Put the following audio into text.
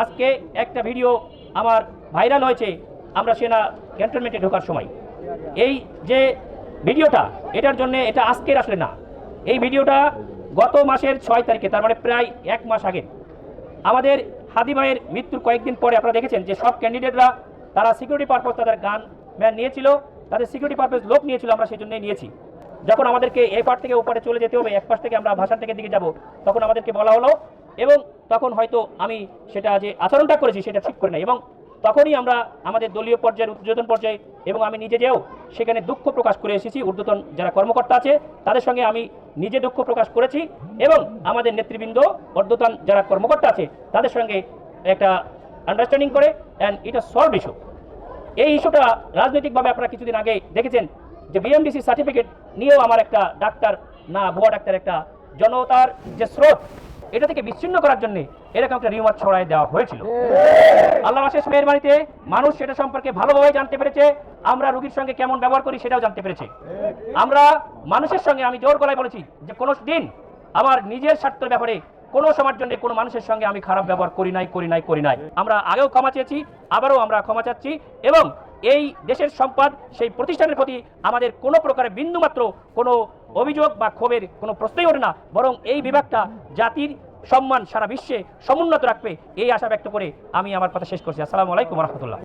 আজকে একটা ভিডিও আমার ভাইরাল হয়েছে আমরা সেনা ক্যান্টনমেন্টে ঢোকার সময়। এই যে ভিডিওটা, এটার জন্য এটা আজকের আসলে না, এই ভিডিওটা গত মাসের 6 তারিখে, তার মানে প্রায় 1 মাস আগে আমাদের হাদি ভাইয়ের মৃত্যুর কয়েকদিন পরে আপনারা দেখেছেন যে সব ক্যান্ডিডেটরা তারা সিকিউরিটি পারপাস তাদের গান ম্যান নিয়েছিল, তাদের সিকিউরিটি পারপাস লোক নিয়েছিল, আমরা সেই জন্যই নিয়েছি। যখন আমাদেরকে এই পার থেকে ওপারে চলে যেতে হবে, এক পাশ থেকে আমরা ভাষার থেকে দিকে যাব, তখন আমাদেরকে বলা হলো, এবং তখন হয়তো আমি সেটা যে আচরণটা করেছি সেটা ঠিক করে নাই, এবং তখনই আমরা আমাদের দলীয় পর্যায়ের ঊর্ধ্বতন পর্যায়ে এবং আমি নিজে যেও সেখানে দুঃখ প্রকাশ করে এসেছি। ঊর্ধ্বতন যারা কর্মকর্তা আছে তাদের সঙ্গে আমি নিজে দুঃখ প্রকাশ করেছি, এবং আমাদের নেতৃবৃন্দ ঊর্ধ্বতন যারা কর্মকর্তা আছে তাদের সঙ্গে একটা আন্ডারস্ট্যান্ডিং করে অ্যান্ড এটা সলভ ইস্যু। এই ইস্যুটা রাজনৈতিকভাবে আপনারা কিছুদিন আগে দেখেছেন যে বিএমডিসি সার্টিফিকেট নিয়েও আমার একটা ডাক্তার, না ভুয়া ডাক্তার, একটা জনতার যে স্রোত, এটা থেকে বিচ্ছিন্ন করার জন্য এরকম একটা রিউমার ছড়ায় দেওয়া হয়েছিল। আল্লাহ অশেষ মেহেরবানিতে মানুষ সেটা সম্পর্কে ভালোভাবে জানতে পেরেছে, আমরা রোগীর সঙ্গে কেমন ব্যবহার করি সেটাও জানতে পেরেছে। আমরা মানুষের সঙ্গে, আমি জোর গলায় বলেছি যে কোনো দিন আমার নিজের স্বার্থের ব্যাপারে কোনো সময়ের জন্য কোনো মানুষের সঙ্গে আমি খারাপ ব্যবহার করি নাই। আমরা আগেও ক্ষমা চেয়েছি, আবারও আমরা ক্ষমা চাচ্ছি, এবং এই দেশের সম্পদ সেই প্রতিষ্ঠানের প্রতি আমাদের কোনো প্রকারের বিন্দুমাত্র কোনো অভিযোগ বা ক্ষোভের কোনো প্রশ্নই ওঠে না, বরং এই বিভাগটা জাতির সম্মান সারা বিশ্বে সমুন্নত রাখবে, এই আশা ব্যক্ত করে আমি আমার কথা শেষ করছি। আসসালামু আলাইকুম ওয়া রাহমাতুল্লাহ।